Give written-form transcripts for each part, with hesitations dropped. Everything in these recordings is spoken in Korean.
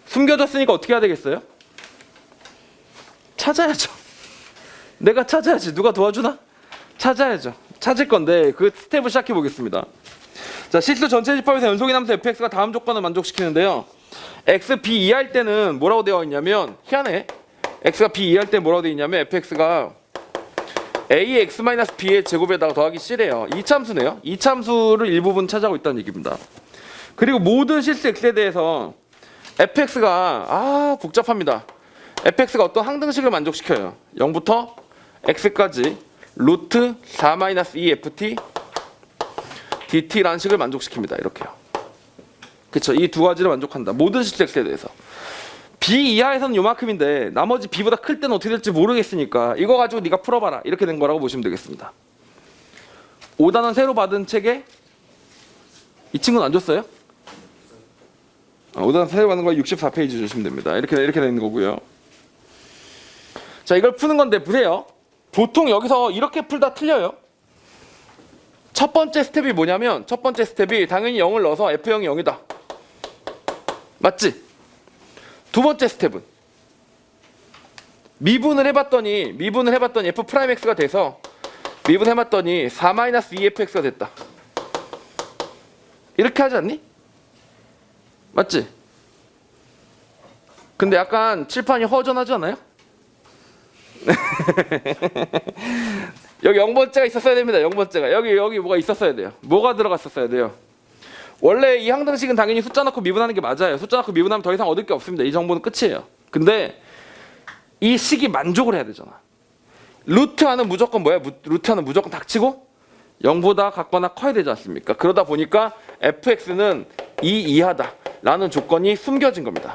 숨겨졌으니까 어떻게 해야 되겠어요? 찾아야죠. 내가 찾아야지. 누가 도와주나? 찾아야죠. 찾을 건데 그 스텝을 시작해 보겠습니다. 자, 실수 전체 집합에서 연속인 함수 fx가 다음 조건을 만족시키는데요. x b 이하일 때는 뭐라고 되어 있냐면, 희한해. x가 b 이하일 때 뭐라고 되어 있냐면 fx가 ax-b의 제곱에다가 더하기 c래요. 이참수네요. 이참수를 일부분 차지하고 있다는 얘기입니다. 그리고 모든 실수 x에 대해서 fx가 복잡합니다. fx가 어떤 항등식을 만족시켜요. 0부터 x까지 루트 4-2ft dt라는 식을 만족시킵니다. 이렇게요. 그쵸? 이 두 가지를 만족한다. 모든 실수 x에 대해서. b 이하에서는 요만큼인데 나머지 b보다 클 때는 어떻게 될지 모르겠으니까 이거 가지고 네가 풀어봐라. 이렇게 된 거라고 보시면 되겠습니다. 5단원 새로 받은 책에 이 친구는 안 줬어요? 5단원 새로 받은 거 64페이지 주시면 됩니다. 이렇게 되는 거고요. 자, 이걸 푸는 건데 보세요. 보통 여기서 이렇게 풀다 틀려요. 첫 번째 스텝이 뭐냐면, 첫 번째 스텝이 당연히 0을 넣어서 f0이 0이다. 맞지? 두 번째 스텝은 미분을 해봤더니 f'x가 돼서 미분해봤더니 4-2fx가 됐다. 이렇게 하지 않니? 맞지? 근데 약간 칠판이 허전하지 않아요? 여기 0번째가 있었어야 됩니다. 0번째가 여기 뭐가 있었어야 돼요. 뭐가 들어갔었어야 돼요. 원래 이 항등식은 당연히 숫자 넣고 미분하는 게 맞아요. 숫자 넣고 미분하면 더 이상 얻을 게 없습니다. 이 정보는 끝이에요. 근데 이 식이 만족을 해야 되잖아. 루트하는 무조건 뭐야? 루트하는 무조건 닥치고 0보다 같거나 커야 되지 않습니까? 그러다 보니까 fx는 2 이하다 라는 조건이 숨겨진 겁니다.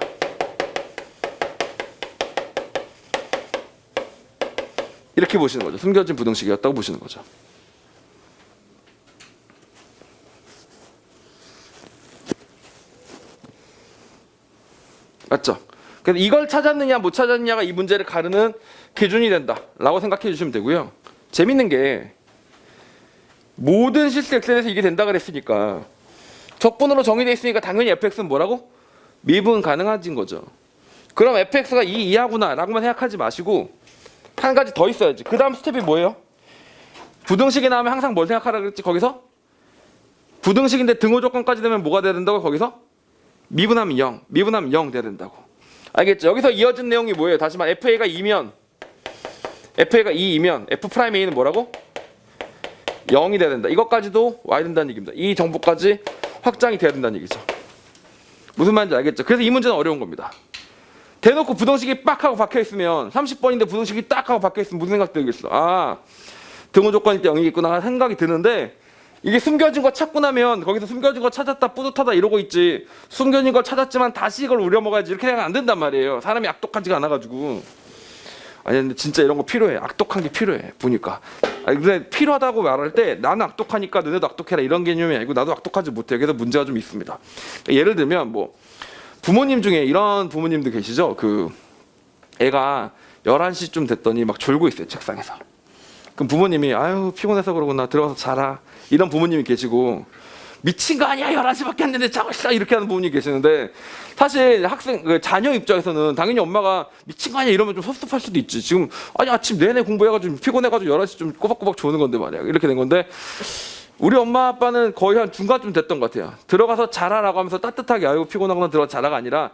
이렇게 보시는 거죠. 숨겨진 부등식이었다고 보시는 거죠. 맞죠? 그래서 이걸 찾았느냐 못 찾았느냐가 이 문제를 가르는 기준이 된다라고 생각해 주시면 되고요. 재밌는 게 모든 실수 x에 대해서 이게 된다 그랬으니까 적분으로 정의되어 있으니까 당연히 fx는 뭐라고? 미분 가능하진 거죠. 그럼 fx가 2 이하구나 라고만 생각하지 마시고 한 가지 더 있어야지. 그 다음 스텝이 뭐예요? 부등식이 나오면 항상 뭘 생각하라 그랬지? 거기서 부등식인데 등호 조건까지 되면 뭐가 돼야 된다고? 거기서 미분하면 0 돼야 된다고. 알겠죠? 여기서 이어진 내용이 뭐예요? 다시 말 FA가 2면 F'A는 뭐라고? 0이 돼야 된다. 이것까지도 와야 된다는 얘기입니다. 이 정보까지 확장이 돼야 된다는 얘기죠. 무슨 말인지 알겠죠? 그래서 이 문제는 어려운 겁니다. 대놓고 부등식이 빡 하고 박혀있으면 30번인데 부등식이 딱 하고 박혀있으면 무슨 생각 들겠어? 등호 조건일 때 0이겠구나 생각이 드는데 이게 숨겨진 거 찾고 나면 거기서 숨겨진 거 찾았다 뿌듯하다 이러고 있지, 숨겨진 걸 찾았지만 다시 이걸 우려먹어야지 이렇게 생각 안 된단 말이에요. 사람이 악독하지가 않아가지고. 아니 근데 진짜 이런 거 필요해. 악독한 게 필요해 보니까. 근데 필요하다고 말할 때 나는 악독하니까 너네도 악독해라 이런 개념이 아니고 나도 악독하지 못해. 그래서 문제가 좀 있습니다. 예를 들면 뭐 부모님 중에 이런 부모님들 계시죠? 그 애가 11시쯤 됐더니 막 졸고 있어요, 책상에서. 그럼 부모님이 아유 피곤해서 그러구나 들어가서 자라 이런 부모님이 계시고, 미친 거 아니야 11시밖에 안 됐는데 자고 있어 이렇게 하는 부모님이 계시는데, 사실 자녀 입장에서는 당연히 엄마가 미친 거 아니야 이러면 좀 섭섭할 수도 있지. 지금 아니 아침 내내 공부해가지고 피곤해가지고 11시 좀 꼬박꼬박 조는 건데 말이야. 이렇게 된 건데 우리 엄마 아빠는 거의 한 중간쯤 됐던 것 같아요. 들어가서 자라라고 하면서 따뜻하게 아이고 피곤하구나 들어가서 자라가 아니라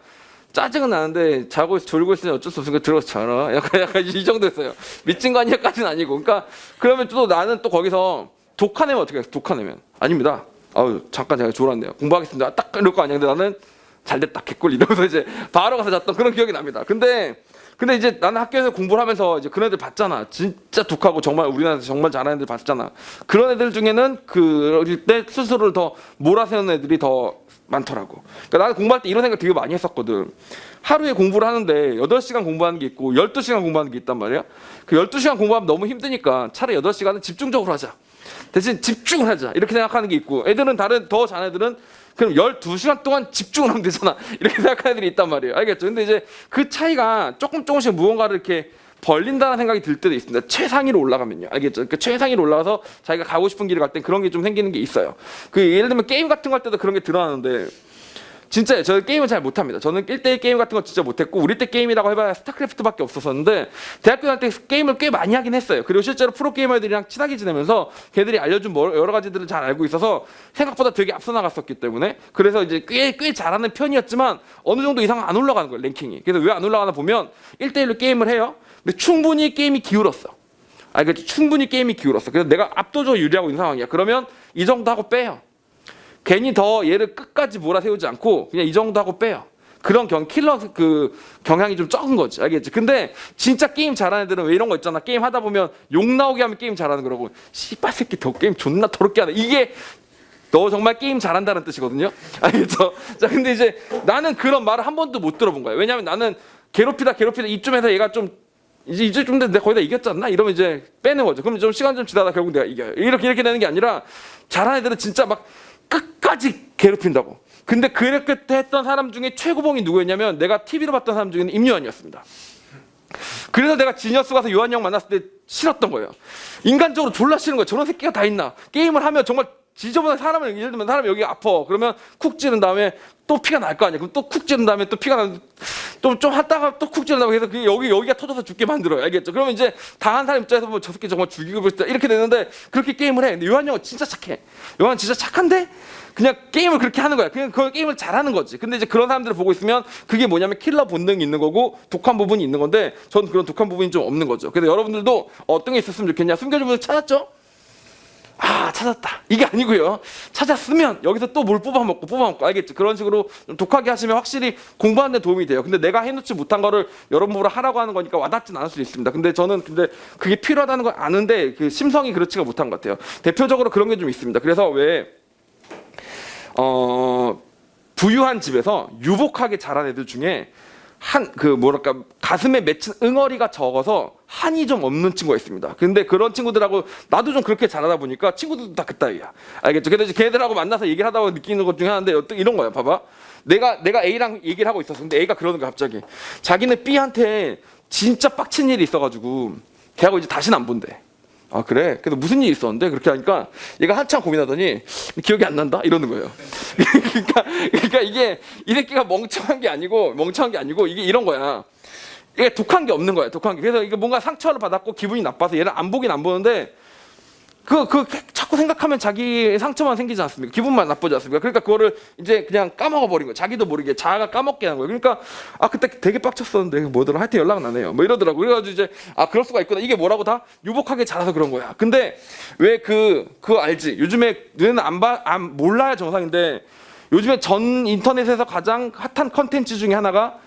짜증은 나는데 자고 졸고 있으니 어쩔 수 없으니까 들어가서 자라. 약간 이 정도였어요. 미친 거 아니야까지는 아니고. 그러니까 그러면 또 나는 또 거기서 독화내면 어떻게 해요? 독화내면 아닙니다. 잠깐 제가 졸았네요. 공부하겠습니다. 딱 이럴 거 아니야. 근데 나는 잘됐다 개꿀 이러면서 이제 바로 가서 잤던 그런 기억이 납니다. 근데 이제 나는 학교에서 공부를 하면서 이제 그런 애들 봤잖아. 진짜 독하고 정말 우리나라에서 정말 잘하는 애들 봤잖아. 그런 애들 중에는 그럴 때 스스로를 더 몰아세우는 애들이 더 많더라고. 그러니까 나는 공부할 때 이런 생각 되게 많이 했었거든. 하루에 공부를 하는데 8시간 공부하는 게 있고 12시간 공부하는 게 있단 말이야. 그 12시간 공부하면 너무 힘드니까 차라리 8시간은 집중적으로 하자. 대신 집중을 하자. 이렇게 생각하는 게 있고, 애들은 더 잘한 애들은 그럼 12시간 동안 집중을 하면 되잖아. 이렇게 생각하는 애들이 있단 말이에요. 알겠죠? 근데 이제 그 차이가 조금씩 무언가를 이렇게 벌린다는 생각이 들 때도 있습니다. 최상위로 올라가면요. 알겠죠? 그러니까 최상위로 올라가서 자기가 가고 싶은 길을 갈 땐 그런 게 좀 생기는 게 있어요. 그 예를 들면 게임 같은 거 할 때도 그런 게 드러나는데, 진짜 저 게임을 잘 못합니다. 저는 1대1 게임 같은 거 진짜 못했고 우리 때 게임이라고 해봐야 스타크래프트밖에 없었었는데 대학교 다닐 때 게임을 꽤 많이 하긴 했어요. 그리고 실제로 프로게이머들이랑 친하게 지내면서 걔들이 알려준 여러 가지들을 잘 알고 있어서 생각보다 되게 앞서 나갔었기 때문에 그래서 이제 꽤 잘하는 편이었지만 어느 정도 이상 안 올라가는 거예요, 랭킹이. 그래서 왜 안 올라가나 보면 1대1로 게임을 해요. 근데 충분히 게임이 기울었어. 그러니까 충분히 게임이 기울었어. 그래서 내가 압도적으로 유리하고 있는 상황이야. 그러면 이 정도 하고 빼요. 괜히 더 얘를 끝까지 몰아세우지 않고 그냥 이 정도 하고 빼요. 그런 킬러 그 경향이 좀 적은 거지. 알겠지? 근데 진짜 게임 잘하는 애들은 왜 이런 거 있잖아. 게임 하다 보면 욕 나오게 하면 게임 잘하는 거라고. 씨발 새끼 더 게임 존나 더럽게 하네. 이게 너 정말 게임 잘한다는 뜻이거든요. 알겠죠? 자, 근데 이제 나는 그런 말을 한 번도 못 들어본 거야. 왜냐면 나는 괴롭히다 이쯤에서 얘가 좀 이제 좀 내가 거의 다 이겼지 않나? 이러면 이제 빼는 거죠. 그럼 좀 시간 좀 지나다 결국 내가 이겨요. 이렇게 되는 게 아니라 잘하는 애들은 진짜 막 끝까지 괴롭힌다고. 근데 그렇게 했던 사람 중에 최고봉이 누구였냐면 내가 TV로 봤던 사람 중에는 임요한이었습니다. 그래서 내가 지니어스 가서 요한 형 만났을 때 싫었던 거예요. 인간적으로 졸라 싫은 거예요. 저런 새끼가 다 있나. 게임을 하면 정말 지저분한 사람을 예를 들면 사람이 여기 아파. 그러면 쿡 찌른 다음에 또 피가 날 거 아니야. 그럼 또 쿡 찌른 다음에 또 피가 또 좀 하다가 또 쿡 찌른다고 해서 여기가 터져서 죽게 만들어요. 알겠죠? 그러면 이제 당한 사람 입장에서 보면 저 새끼 정말 죽이고 싶다 이렇게 되는데 그렇게 게임을 해. 근데 요한 형은 진짜 착해. 요한 진짜 착한데 그냥 게임을 그렇게 하는 거야. 그냥 그 게임을 잘하는 거지. 근데 이제 그런 사람들을 보고 있으면 그게 뭐냐면 킬러 본능이 있는 거고 독한 부분이 있는 건데 전 그런 독한 부분이 좀 없는 거죠. 그래서 여러분들도 어떤 게 있었으면 좋겠냐. 숨겨진 분들 찾았죠? 아, 찾았다. 이게 아니고요. 찾았으면 여기서 또 뭘 뽑아먹고 알겠죠? 그런 식으로 좀 독하게 하시면 확실히 공부하는 데 도움이 돼요. 근데 내가 해놓지 못한 거를 여러분보러 하라고 하는 거니까 와닿진 않을 수도 있습니다. 근데 저는 그게 필요하다는 걸 아는데 그 심성이 그렇지가 못한 것 같아요. 대표적으로 그런 게 좀 있습니다. 그래서 왜 부유한 집에서 유복하게 자란 애들 중에 가슴에 맺힌 응어리가 적어서 한이 좀 없는 친구가 있습니다. 근데 그런 친구들하고 나도 좀 그렇게 자라다 보니까 친구들도 다 그따위야. 알겠죠? 그래서 걔들하고 만나서 얘기를 하다 보면 느끼는 것 중에 하나인데 이런 거야. 봐봐. 내가 A랑 얘기를 하고 있었어. 근데 A가 그러는 거야, 갑자기. 자기는 B한테 진짜 빡친 일이 있어가지고 걔하고 이제 다시는 안 본대. 아, 그래? 그래서 무슨 일이 있었는데? 그렇게 하니까 얘가 한참 고민하더니 기억이 안 난다? 이러는 거예요. 그러니까 이게 이 새끼가 멍청한 게 아니고 이게 이런 거야. 이게 독한 게 없는 거야. 독한 게. 그래서 이게 뭔가 상처를 받았고 기분이 나빠서 얘를 안 보긴 안 보는데 자꾸 생각하면 자기 상처만 생기지 않습니까? 기분만 나쁘지 않습니까? 그러니까 그거를 이제 그냥 까먹어 버린 거예요. 자기도 모르게 자아가 까먹게 하는 거예요. 그러니까 그때 되게 빡쳤었는데 뭐더라 하여튼 연락은 안 해요. 뭐 이러더라고. 그래가지고 이제 그럴 수가 있구나. 이게 뭐라고 다 유복하게 자라서 그런 거야. 근데 왜 그거 알지? 요즘에 너네는 몰라야 정상인데 요즘에 전 인터넷에서 가장 핫한 컨텐츠 중에 하나가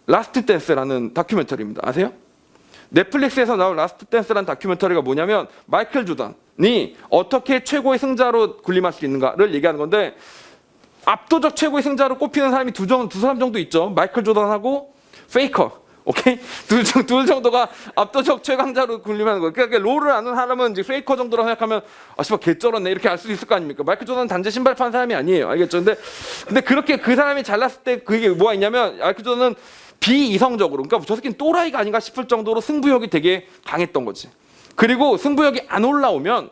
라스트 댄스라는 다큐멘터리입니다. 아세요? 넷플릭스에서 나온 라스트 댄스라는 다큐멘터리가 뭐냐면 마이클 조던이 어떻게 최고의 승자로 군림할 수 있는가를 얘기하는 건데 압도적 최고의 승자로 꼽히는 사람이 두 사람 정도 있죠. 마이클 조던하고 페이커. 오케이? 둘 정도가 압도적 최강자로 군림하는 거예요. 그러니까 롤을 아는 사람은 이제 페이커 정도로 생각하면 씨발 개쩔었네 이렇게 알 수 있을 거 아닙니까? 마이클 조던은 단지 신발 파는 사람이 아니에요. 알겠죠? 근데 그렇게 그 사람이 잘났을 때 그게 뭐가 있냐면 마이클 조던은 비이성적으로 그러니까 저 새끼는 또라이가 아닌가 싶을 정도로 승부욕이 되게 강했던 거지. 그리고 승부욕이 안 올라오면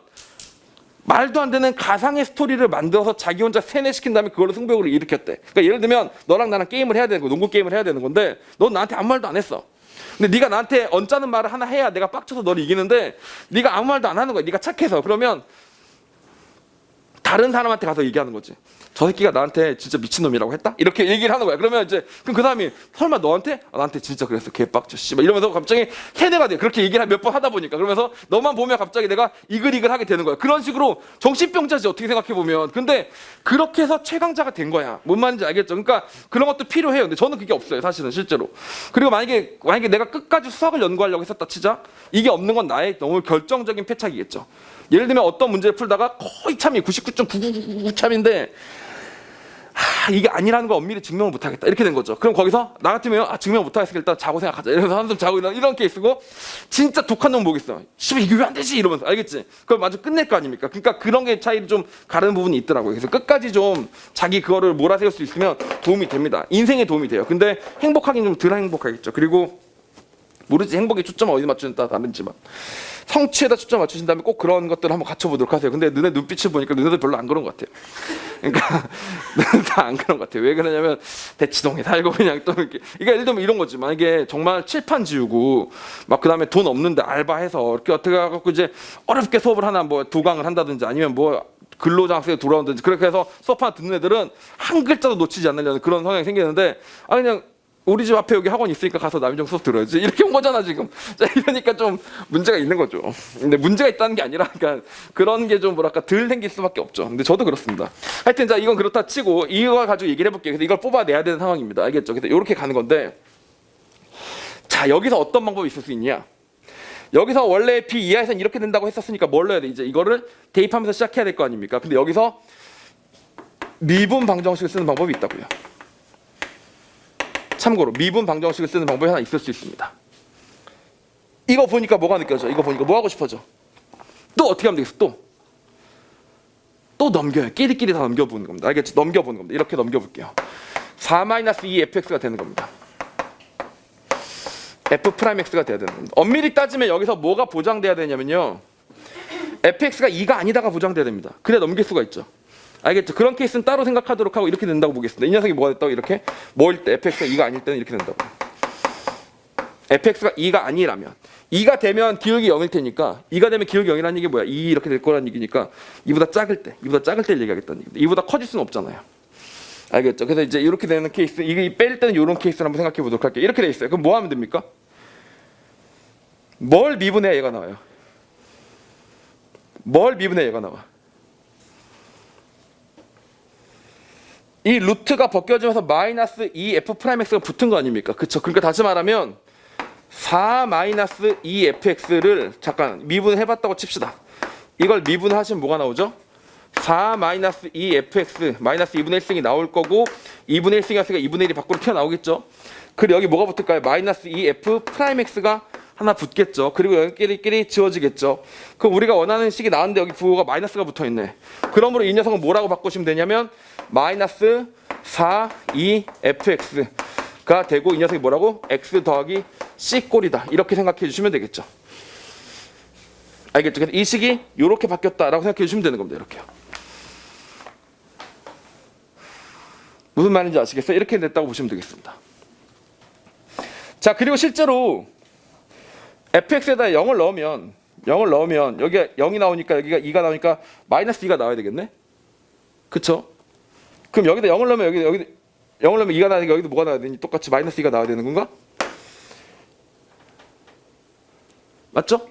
말도 안 되는 가상의 스토리를 만들어서 자기 혼자 세뇌시킨 다음에 그걸로 승부욕을 일으켰대. 그러니까 예를 들면 너랑 나랑 게임을 해야 되는 거, 농구 게임을 해야 되는 건데 넌 나한테 아무 말도 안 했어. 근데 네가 나한테 언짢은 말을 하나 해야 내가 빡쳐서 너를 이기는데 네가 아무 말도 안 하는 거야. 네가 착해서. 그러면 다른 사람한테 가서 얘기하는 거지. 저 새끼가 나한테 진짜 미친놈이라고 했다? 이렇게 얘기를 하는 거야. 그러면 이제 그럼 그 사람이 설마 너한테? 나한테 진짜 그랬어. 개빡쳐. 씨발 이러면서 갑자기 세뇌가 돼. 그렇게 얘기를 몇 번 하다 보니까. 그러면서 너만 보면 갑자기 내가 이글이글하게 되는 거야. 그런 식으로 정신병자지 어떻게 생각해 보면. 근데 그렇게 해서 최강자가 된 거야. 뭔 말인지 알겠죠? 그러니까 그런 것도 필요해요. 근데 저는 그게 없어요. 사실은 실제로. 그리고 만약에 내가 끝까지 수학을 연구하려고 했었다 치자. 이게 없는 건 나의 너무 결정적인 패착이겠죠. 예를 들면 어떤 문제를 풀다가 거의 참이 99.999 참인데 이게 아니라는 걸 엄밀히 증명을 못하겠다 이렇게 된 거죠. 그럼 거기서 나 같으면 증명 못하겠으니까 일단 자고 생각하자 이러면서 한숨 자고 이런 케이스고 진짜 독한 놈 보겠어. 씨발 이게 왜 안 되지 이러면서 알겠지? 그걸 마저 끝낼 거 아닙니까? 그러니까 그런 게 차이를 좀 가르는 부분이 있더라고요. 그래서 끝까지 좀 자기 그거를 몰아세울 수 있으면 도움이 됩니다. 인생에 도움이 돼요. 근데 행복하긴 좀 덜 행복하겠죠. 그리고 모르지 행복의 초점을 어디 맞추는 따라 다르지만 성취에다 초점 맞추신 다음에 꼭 그런 것들을 한번 갖춰보도록 하세요. 근데 너네 눈빛을 보니까 너네들 별로 안 그런 것 같아요. 그러니까 다 안 그런 것 같아요. 왜 그러냐면 대치동에 살고 그냥 또 이렇게 이게 예를 들면 이런 거지. 만약에 정말 칠판 지우고 막 그다음에 돈 없는데 알바해서 이렇게 어떻게 해갖고 이제 어렵게 수업을 하나 뭐 2강을 한다든지 아니면 뭐 근로장소에 돌아온다든지 그렇게 해서 수업 하나 듣는 애들은 한 글자도 놓치지 않으려는 그런 성향이 생기는데 그냥 우리 집 앞에 여기 학원 있으니까 가서 남인정 수업 들어야지 이렇게 온 거잖아 지금. 자, 이러니까 좀 문제가 있는 거죠. 근데 문제가 있다는 게 아니라 그러니까 그런 게 좀 뭐랄까 덜 생길 수밖에 없죠. 근데 저도 그렇습니다. 하여튼 자 이건 그렇다 치고 이거 가지고 얘기를 해볼게요. 그래서 이걸 뽑아내야 되는 상황입니다. 알겠죠? 그래서 이렇게 가는 건데 자 여기서 어떤 방법이 있을 수 있냐? 여기서 원래 B 이하에서는 이렇게 된다고 했었으니까 뭘 넣어야 돼? 이제 이거를 대입하면서 시작해야 될 거 아닙니까? 근데 여기서 미분 방정식을 쓰는 방법이 있다고요. 참고로 미분 방정식을 쓰는 방법이 하나 있을 수 있습니다. 이거 보니까 뭐가 느껴져? 이거 보니까 뭐 하고 싶어져? 또 어떻게 하면 되겠어? 또 넘겨요. 끼리끼리 다 넘겨보는 겁니다. 알겠죠? 넘겨보는 겁니다. 이렇게 넘겨볼게요. 4-2 fx가 되는 겁니다. f'x가 돼야 되는 겁니다. 엄밀히 따지면 여기서 뭐가 보장돼야 되냐면요. fx가 2가 아니다가 보장돼야 됩니다. 그래 넘길 수가 있죠. 알겠죠? 그런 케이스는 따로 생각하도록 하고 이렇게 된다고 보겠습니다. 이 녀석이 뭐가 됐다고 이렇게 뭐일 때 fx가 2가 아닐 때는 이렇게 된다고. fx가 2가 아니라면 2가 되면 기울기 0일 테니까 2가 되면 기울기 0이라는 얘기 뭐야? 2 이렇게 될 거라는 얘기니까 2보다 작을 때를 얘기하겠다는 얘기입니다. 2보다 커질 수는 없잖아요. 알겠죠? 그래서 이제 이렇게 되는 케이스 이게 뺄 때는 이런 케이스를 한번 생각해 보도록 할게요. 이렇게 돼 있어요. 그럼 뭐 하면 됩니까? 뭘 미분해야 얘가 나와요? 뭘 미분해야 얘가 나와? 이 루트가 벗겨지면서 마이너스 2f'x가 붙은 거 아닙니까? 그쵸? 그러니까 다시 말하면 4-2fx를 잠깐 미분을 해봤다고 칩시다. 이걸 미분하시면 뭐가 나오죠? 4-2fx 마이너스 2분의 1승이 나올 거고 2분의 1승이었으니까 2분의 1이 밖으로 튀어나오겠죠. 그리고 여기 뭐가 붙을까요? 마이너스 2f'x가 하나 붙겠죠. 그리고 여기끼리 지워지겠죠. 그럼 우리가 원하는 식이 나왔는데 여기 부호가 마이너스가 붙어있네. 그러므로 이 녀석은 뭐라고 바꾸시면 되냐면 마이너스 4-2fx가 되고 이 녀석이 뭐라고? x 더하기 c 꼴이다. 이렇게 생각해 주시면 되겠죠. 알겠죠? 그래서 이 식이 이렇게 바뀌었다라고 생각해 주시면 되는 겁니다. 이렇게요. 무슨 말인지 아시겠어요? 이렇게 됐다고 보시면 되겠습니다. 자 그리고 실제로 fx에다 0을 넣으면 여기가 0이 나오니까 여기가 2가 나오니까 마이너스 2가 나와야 되겠네? 그쵸? 그럼 여기다 0을 넣으면 여기 0을 넣으면 2가 나오니까 여기도 뭐가 나와야 되니? 똑같이 마이너스 2가 나와야 되는 건가? 맞죠?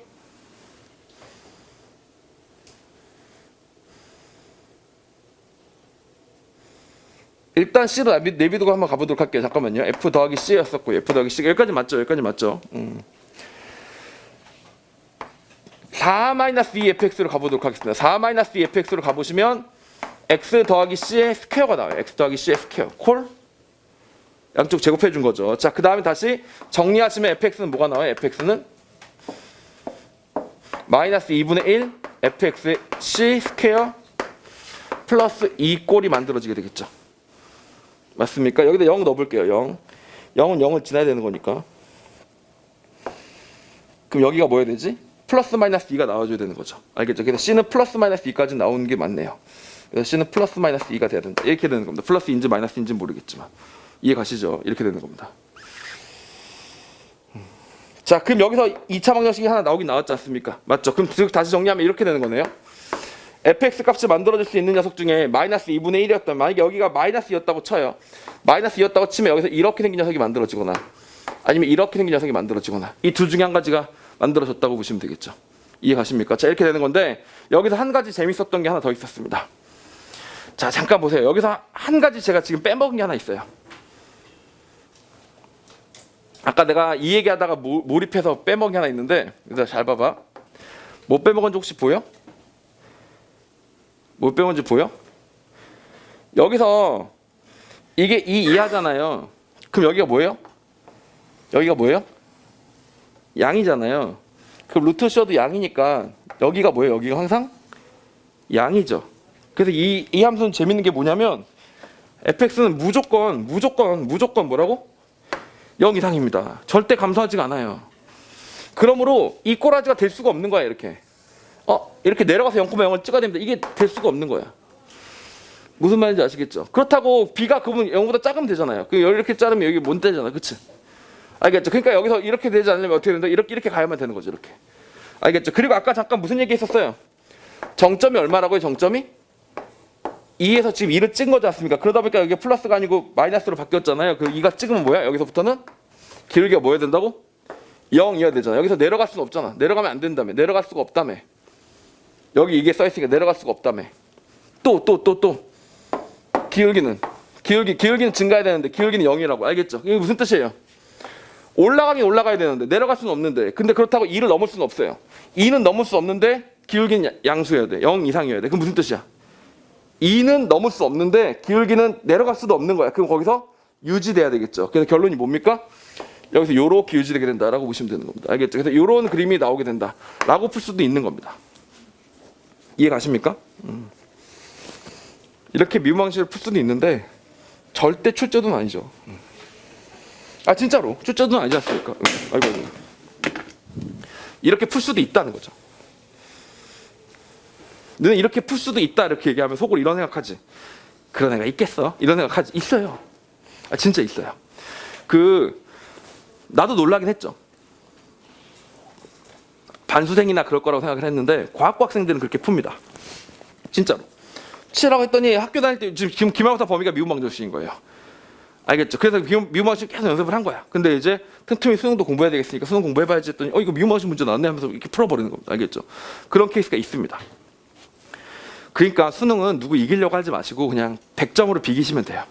일단 C로 내비두고 한번 가보도록 할게요. 잠깐만요. F 더하기 C였었고 F 더하기 C 여기까지 맞죠? 여기까지 맞죠? 4-2fx로 가보도록 하겠습니다. 4-2fx로 가보시면 x 더하기 c의 스퀘어가 나와요. x 더하기 c의 스퀘어. 콜? 양쪽 제곱해 준 거죠. 자, 그 다음에 다시 정리하시면 fx는 뭐가 나와요? fx는 마이너스 2분의 1 fx의 c 스퀘어 플러스 2 꼴이 만들어지게 되겠죠. 맞습니까? 여기다 0 넣어볼게요. 0. 0은 0을 지나야 되는 거니까. 그럼 여기가 뭐 해야 되지? 플러스 마이너스 2가 나와줘야 되는 거죠. 알겠죠? 그래서 C는 플러스 마이너스 2까지 나오는 게 맞네요. 그래서 C는 플러스 마이너스 2가 돼야 된다. 이렇게 되는 겁니다. 플러스인지 마이너스인지는 모르겠지만. 이해 가시죠? 이렇게 되는 겁니다. 자, 그럼 여기서 2차 방정식이 하나 나오긴 나왔지 않습니까? 맞죠? 그럼 다시 정리하면 이렇게 되는 거네요. fx 값을 만들어줄 수 있는 녀석 중에 마이너스 2분의 1이었다면 만약에 여기가 마이너스 2였다고 쳐요. 마이너스 2였다고 치면 여기서 이렇게 생긴 녀석이 만들어지거나 아니면 이렇게 생긴 녀석이 만들어지거나 이 둘 중에 한 가지가 만들어졌다고 보시면 되겠죠. 이해 가십니까? 자, 이렇게 되는 건데 여기서 한 가지 재밌었던 게 하나 더 있었습니다. 자, 잠깐 보세요. 여기서 한 가지 제가 지금 빼먹은 게 하나 있어요. 아까 내가 이 얘기하다가 몰입해서 빼먹은 게 하나 있는데 일단 잘 봐봐. 뭐 빼먹은지 혹시 보여? 뭐 빼먹은지 보여? 여기서 이게 2 이하잖아요. 그럼 여기가 뭐예요? 여기가 뭐예요? 양이잖아요. 그럼 루트 씌워도 양이니까 여기가 뭐예요? 여기가 항상 양이죠. 그래서 이 함수는 재밌는 게 뭐냐면 fx는 무조건 뭐라고? 0 이상입니다. 절대 감소하지가 않아요. 그러므로 이 꼬라지가 될 수가 없는 거야. 이렇게 내려가서 0,0을 찍어야 됩니다. 이게 될 수가 없는 거야. 무슨 말인지 아시겠죠? 그렇다고 b가 그분 0보다 작으면 되잖아요. 그 이렇게 자르면 여기 못 되잖아, 그치? 알겠죠? 그러니까 여기서 이렇게 되지 않으면 어떻게 된다? 이렇게 가야만 되는 거죠, 이렇게. 알겠죠? 그리고 아까 잠깐 무슨 얘기했었어요? 정점이 얼마라고요? 정점이 2에서 지금 2를 찍은 거지 않습니까? 그러다 보니까 여기 플러스가 아니고 마이너스로 바뀌었잖아요. 그 2가 찍으면 뭐야? 여기서부터는 기울기가 뭐야 된다고? 0이어야 되잖아. 여기서 내려갈 수는 없잖아. 내려가면 안 된다며. 내려갈 수가 없다며. 여기 이게 써있으니까 내려갈 수가 없다며. 또 기울기는 증가해야 되는데 기울기는 0이라고. 알겠죠? 이게 무슨 뜻이에요? 올라가긴 올라가야 되는데 내려갈 수는 없는데, 근데 그렇다고 2를 넘을 수는 없어요. 2는 넘을 수 없는데 기울기는 양수여야 돼. 0 이상이어야 돼. 그럼 무슨 뜻이야? 2는 넘을 수 없는데 기울기는 내려갈 수도 없는 거야. 그럼 거기서 유지돼야 되겠죠. 그래서 결론이 뭡니까? 여기서 요렇게 유지되게 된다라고 보시면 되는 겁니다. 알겠죠? 그래서 요런 그림이 나오게 된다라고 풀 수도 있는 겁니다. 이해 가십니까? 이렇게 미분 방식을 풀 수도 있는데 절대 출제도는 아니죠. 아 진짜로 출제도는 아니지 않습니까? 아이고. 이렇게 풀 수도 있다는 거죠. 너는 이렇게 풀 수도 있다 이렇게 얘기하면 속으로 이런 생각하지. 그런 애가 있겠어? 이런 생각하지. 있어요. 아 진짜 있어요. 나도 놀라긴 했죠. 반수생이나 그럴 거라고 생각을 했는데 과학부 학생들은 그렇게 풉니다. 진짜로. 치라고 했더니 학교 다닐 때 지금 기말고사 범위가 미분방정식인 거예요. 알겠죠? 그래서 미분방식 계속 연습을 한 거야. 근데 이제 틈틈이 수능도 공부해야 되겠으니까 수능 공부해봐야지 했더니 이거 미분방식 문제 나왔네 하면서 이렇게 풀어버리는 겁니다. 알겠죠? 그런 케이스가 있습니다. 그러니까 수능은 누구 이기려고 하지 마시고 그냥 100점으로 비기시면 돼요.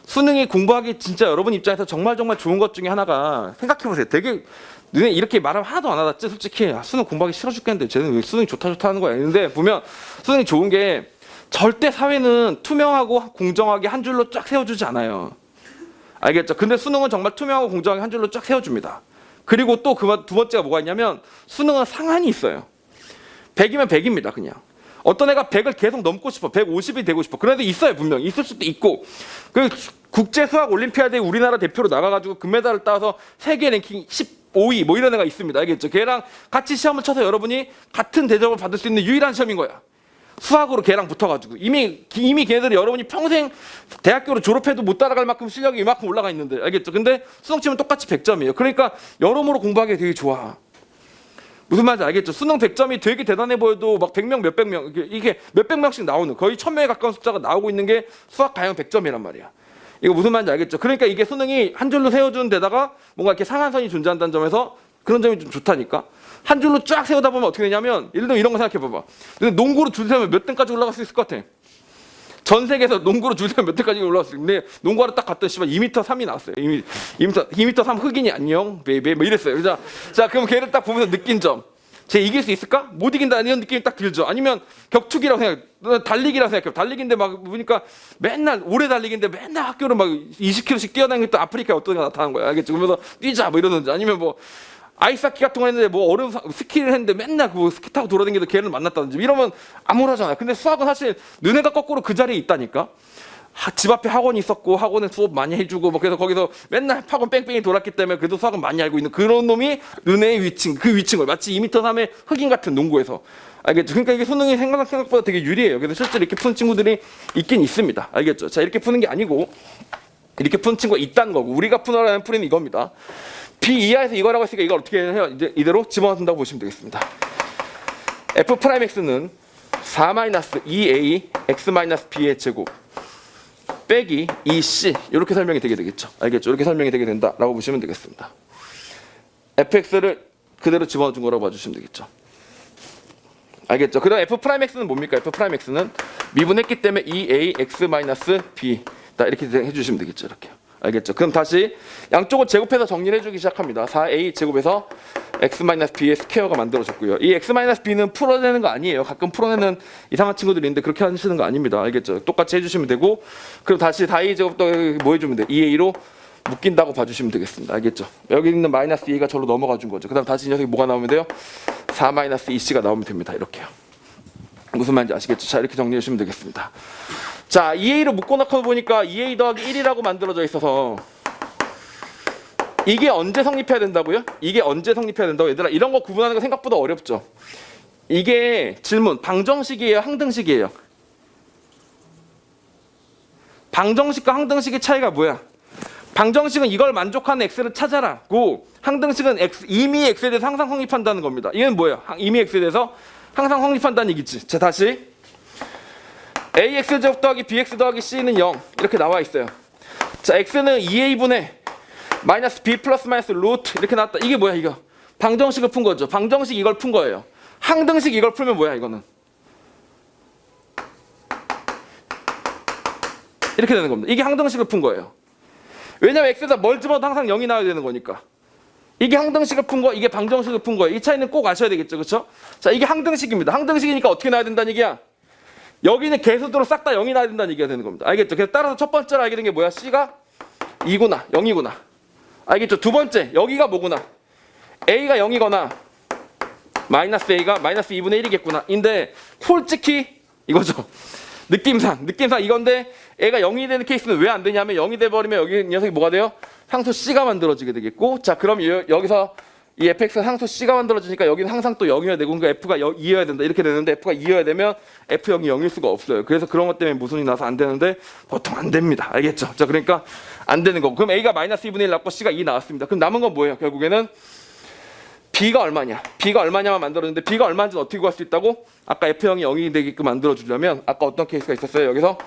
수능이 공부하기 진짜 여러분 입장에서 정말 좋은 것 중에 하나가, 생각해보세요. 되게 너네 이렇게 말하면 하나도 안 하았지 솔직히. 수능 공부하기 싫어 죽겠는데 쟤는 왜 수능이 좋다 하는 거야. 근데 보면 수능이 좋은 게 절대 사회는 투명하고 공정하게 한 줄로 쫙 세워주지 않아요. 알겠죠? 근데 수능은 정말 투명하고 공정하게 한 줄로 쫙 세워줍니다. 그리고 또 두 번째가 뭐가 있냐면 수능은 상한이 있어요. 100이면 100입니다 그냥. 어떤 애가 100을 계속 넘고 싶어. 150이 되고 싶어. 그런 애도 있어요. 분명히. 있을 수도 있고. 국제 수학 올림피아드에 우리나라 대표로 나가가지고 금메달을 따서 세계 랭킹 15위 뭐 이런 애가 있습니다. 알겠죠? 걔랑 같이 시험을 쳐서 여러분이 같은 대접을 받을 수 있는 유일한 시험인 거야. 수학으로 걔랑 붙어가지고 이미 걔네들이 여러분이 평생 대학교를 졸업해도 못 따라갈 만큼 실력이 이만큼 올라가 있는데, 알겠죠? 근데 수능 치면 똑같이 100점이에요. 그러니까 여러모로 공부하기 되게 좋아. 무슨 말인지 알겠죠? 수능 100점이 되게 대단해 보여도 막 100명, 몇백 명, 이게 몇백 명씩 나오는, 거의 1000명에 가까운 숫자가 나오고 있는 게 수학 가형 100점이란 말이야. 이거 무슨 말인지 알겠죠? 그러니까 이게 수능이 한 줄로 세워준 데다가 뭔가 이렇게 상한선이 존재한다는 점에서 그런 점이 좀 좋다니까. 한 줄로 쫙 세우다 보면 어떻게 되냐면, 예를 들면 이런 거 생각해 봐봐. 농구로 줄 세우면 몇 등까지 올라갈 수 있을 것 같아? 전 세계에서 농구로 줄 세우면 몇 등까지 올라갈 수 있을 것 같아? 근데 농구하러 딱 갔더니 2m 3이 나왔어요. 2m 3 흑인이 안녕 베이베 뭐 이랬어요. 자 그럼 걔를 딱 보면서 느낀 점, 쟤 이길 수 있을까? 못 이긴다 이런 느낌이 딱 들죠. 아니면 격투기라고 생각해, 달리기라고 생각해. 달리기인데 막 보니까 맨날 오래 달리기인데 맨날 학교를 막 20km씩 뛰어다니는 또 아프리카에 어떤 애가 나타난 거야. 알겠죠? 그러면서 뛰자 뭐 이러는지, 아니면 뭐 아이스하키 같은 거 했는데 뭐 얼음 스키를 했는데 맨날 그 스키 타고 돌아다니는 걔를 만났다든지 이러면 암울하잖아요. 근데 수학은 사실 너네가 거꾸로 그 자리에 있다니까. 집 앞에 학원이 있었고 학원에 수업 많이 해주고 뭐 그래서 거기서 맨날 학원 뺑뺑이 돌았기 때문에 그래도 수학은 많이 알고 있는 그런 놈이 너네의 위층, 그 위층을 마치 2m 3의 흑인 같은 농구에서. 알겠죠? 그러니까 이게 수능이 생각보다 되게 유리해요. 그래서 실제로 이렇게 푸는 친구들이 있긴 있습니다. 알겠죠? 자, 이렇게 푸는 게 아니고 이렇게 푸는 친구가 있다는 거고, 우리가 푸는 풀이는 이겁니다. B 이하에서 이거라고 했으니까 이걸 어떻게 해요? 이제 이대로 집어넣는다고 보시면 되겠습니다. F'X는 4-2A X-B의 제곱 빼기 2C, 이렇게 설명이 되게 되겠죠. 알겠죠? 이렇게 설명이 되게 된다라고 보시면 되겠습니다. Fx를 그대로 집어넣은 거라고 봐주시면 되겠죠. 알겠죠? 그럼 F'X는 뭡니까? F'X는 미분했기 때문에 2A X-B 이렇게 해주시면 되겠죠. 이렇게. 알겠죠? 그럼 다시 양쪽을 제곱해서 정리를 해주기 시작합니다. 4A 제곱에서 X-B의 스퀘어가 만들어졌고요. 이 X-B는 풀어내는 거 아니에요. 가끔 풀어내는 이상한 친구들이 있는데 그렇게 하시는 거 아닙니다. 알겠죠? 똑같이 해주시면 되고, 그럼 다시 4A 제곱도 뭐 해주면 돼? 2A로 묶인다고 봐주시면 되겠습니다. 알겠죠? 여기 있는 마이너스 2A가 절로 넘어가 준 거죠. 그 다음 다시 이 녀석이 뭐가 나오면 돼요? 4-2C가 나오면 됩니다. 이렇게요. 무슨 말인지 아시겠죠? 자, 이렇게 정리해 주시면 되겠습니다. 자, 2A로 묶어놓고 보니까 2A 더하기 1이라고 만들어져 있어서 이게 언제 성립해야 된다고요? 이게 언제 성립해야 된다고? 얘들아, 이런 거 구분하는 거 생각보다 어렵죠? 이게 질문, 방정식이에요? 항등식이에요? 방정식과 항등식의 차이가 뭐야? 방정식은 이걸 만족하는 x를 찾아라고, 항등식은 이미 x에 대해서 항상 성립한다는 겁니다. 이건 뭐예요? 이미 x에 대해서 항상 성립한다는 얘기지. 자, 다시 ax 제곱 더하기 bx 더하기 c는 0 이렇게 나와 있어요. 자, x는 2a분의 마이너스 b 플러스 마이너스 루트 이렇게 나왔다. 이게 뭐야? 이거 방정식을 푼 거죠. 방정식 이걸 푼 거예요. 항등식 이걸 풀면 뭐야? 이거는 이렇게 되는 겁니다. 이게 항등식을 푼 거예요. 왜냐면 x에다 뭘 집어도 항상 0이 나와야 되는 거니까. 이게 항등식을 푼 거, 이게 방정식을 푼 거예요. 이 차이는 꼭 아셔야 되겠죠, 그렇죠? 자, 이게 항등식입니다. 항등식이니까 어떻게 나와야 된다는 얘기야? 여기는 개수대로 싹 다 0이 나와야 된다는 얘기가 되는 겁니다. 알겠죠? 그래서 따라서 첫 번째로 알게 된 게 뭐야? C가 2구나, 0이구나. 알겠죠? 두 번째, 여기가 뭐구나? A가 0이거나 마이너스 A가 마이너스 2분의 1이겠구나. 인데 솔직히 이거죠. 느낌상 이건데 A가 0이 되는 케이스는 왜 안 되냐면 0이 돼버리면 여기 녀석이 뭐가 돼요? 상수 C가 만들어지게 되겠고, 자, 그럼 여기서 이 fx가 상수 C가 만들어지니까 여기는 항상 또 0이어야 되고, 그러니까 f가 2여야 된다 이렇게 되는데, f가 2여야 되면 f0이 0일 수가 없어요. 그래서 그런 것 때문에 모순이 나서 안 되는데 보통 안 됩니다. 알겠죠? 자, 그러니까 안 되는 거고, 그럼 a가 마이너스 2분의 1 나왔고 c가 2 나왔습니다. 그럼 남은 건 뭐예요? 결국에는 b가 얼마냐? b가 얼마냐만 만들었는데, b가 얼마인지는 어떻게 구할 수 있다고? 아까 f0이 0이 되게끔 만들어주려면 아까 어떤 케이스가 있었어요? 여기서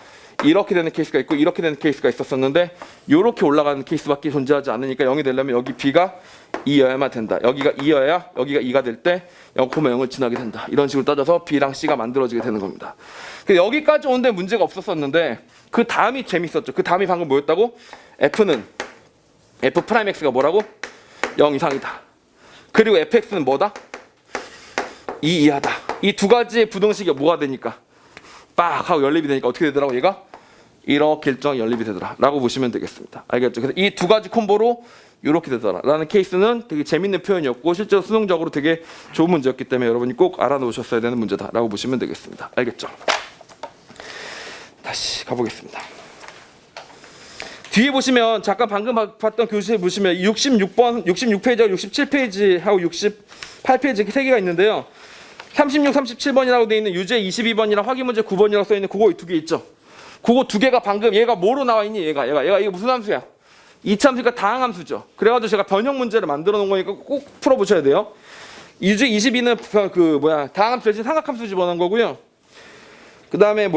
이렇게 되는 케이스가 있고 이렇게 되는 케이스가 있었었는데, 이렇게 올라가는 케이스밖에 존재하지 않으니까 0이 되려면 여기 b가 2여야만 된다. 여기가 2여야 여기가 2가 될 때 0,0을 지나게 된다. 이런 식으로 따져서 b랑 c가 만들어지게 되는 겁니다. 여기까지 오는데 문제가 없었었는데, 그 다음이 재밌었죠. 그 다음이 방금 뭐였다고? f는 f'x가 뭐라고? 0 이상이다. 그리고 fx는 뭐다? 2 이하다. 이 두 가지의 부등식이 뭐가 되니까? 빡 하고 연립이 되니까 어떻게 되더라고? 얘가 이렇게 일정 연립이 되더라 라고 보시면 되겠습니다. 알겠죠? 그래서 이 두 가지 콤보로 이렇게 되더라 라는 케이스는 되게 재밌는 표현이었고, 실제로 수능적으로 되게 좋은 문제였기 때문에 여러분이 꼭 알아놓으셨어야 되는 문제다 라고 보시면 되겠습니다. 알겠죠? 다시 가보겠습니다. 뒤에 보시면 잠깐 방금 봤던 교시에 보시면 66페이지하고 67페이지하고 68페이지 세 개가 있는데요. 36, 37번이라고 되어 있는 유제 22번이랑 확인 문제 9번이라고 써 있는 그거 두 개 있죠. 그거 두 개가 방금 얘가 뭐로 나와 있니? 얘가 이거 무슨 함수야? 이차함수가 다항함수죠. 그래가지고 제가 변형 문제를 만들어 놓은 거니까 꼭 풀어보셔야 돼요. 유제 22는 다항함수 대신 삼각함수 집어넣은 거고요. 그 다음에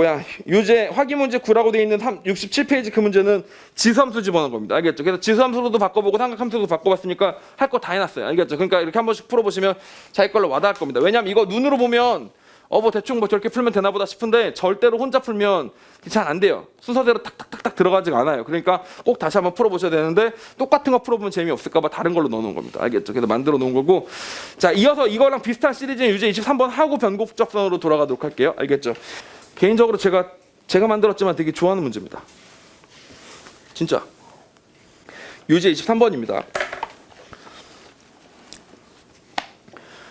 유제 확인 문제 9라고 되어 있는 67페이지 그 문제는 지수함수 집어넣은 겁니다. 알겠죠? 그래서 지수함수로도 바꿔보고 삼각함수로도 바꿔봤으니까 할 거 다 해놨어요. 알겠죠? 그러니까 이렇게 한 번씩 풀어보시면 자기 걸로 와닿을 겁니다. 왜냐면 이거 눈으로 보면 대충 저렇게 풀면 되나 보다 싶은데, 절대로 혼자 풀면 잘 안 돼요. 순서대로 탁탁탁탁 들어가지가 않아요. 그러니까 꼭 다시 한번 풀어보셔야 되는데, 똑같은 거 풀어보면 재미없을까 봐 다른 걸로 넣어놓은 겁니다. 알겠죠? 그래서 만들어 놓은 거고, 자, 이어서 이거랑 비슷한 시리즈는 유제 23번 하고 변곡적선으로 돌아가도록 할게요. 알겠죠? 개인적으로 제가 만들었지만 되게 좋아하는 문제입니다. 진짜. 유제 23번입니다.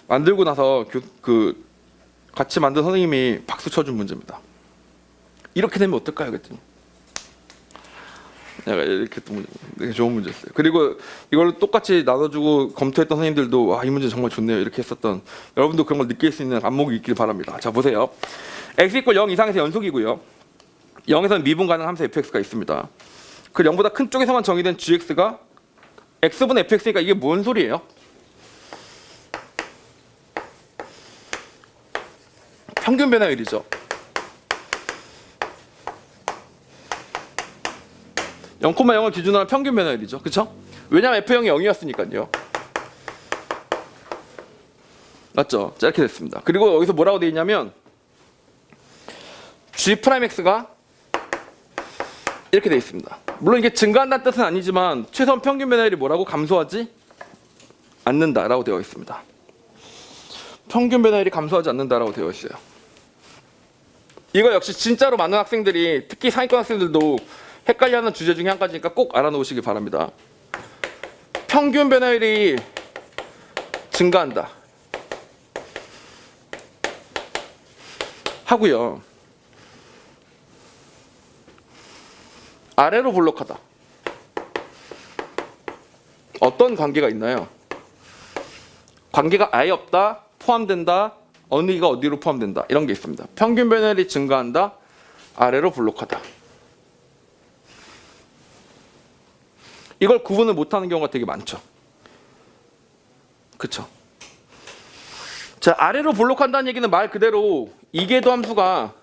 만들고 나서 같이 만든 선생님이 박수 쳐준 문제입니다. 이렇게 되면 어떨까요? 그랬더니 내가 이렇게 또 되게 좋은 문제였어요. 그리고 이걸 똑같이 나눠주고 검토했던 선생님들도 와, 이 문제 정말 좋네요 이렇게 했었던, 여러분도 그런 걸 느낄 수 있는 안목이 있길 바랍니다. 자, 보세요. x = 0 이상에서 연속이고요. 0에서는 미분 가능 함수 fx가 있습니다. 그 0보다 큰 쪽에서만 정의된 gx가 x분의 fx니까 이게 뭔 소리예요? 평균 변화율이죠. 0,0을 기준으로 한 평균 변화율이죠. 그렇죠? 왜냐면 f0이 0이었으니까요. 맞죠? 자, 이렇게 됐습니다. 그리고 여기서 뭐라고 되어 있냐면 g'x가 이렇게 되어 있습니다. 물론 이게 증가한다는 뜻은 아니지만 최소한 평균 변화율이 뭐라고? 감소하지 않는다라고 되어 있습니다. 평균 변화율이 감소하지 않는다라고 되어 있어요. 이거 역시 진짜로 많은 학생들이, 특히 상위권 학생들도 헷갈려하는 주제 중에 한 가지니까 꼭 알아놓으시기 바랍니다. 평균 변화율이 증가한다 하고요, 아래로 볼록하다. 어떤 관계가 있나요? 관계가 아예 없다, 포함된다, 어느가 어디로 포함된다, 이런 게 있습니다. 평균 변화율이 증가한다, 아래로 볼록하다. 이걸 구분을 못하는 경우가 되게 많죠. 그쵸? 자, 아래로 볼록한다는 얘기는 말 그대로 이계도 함수가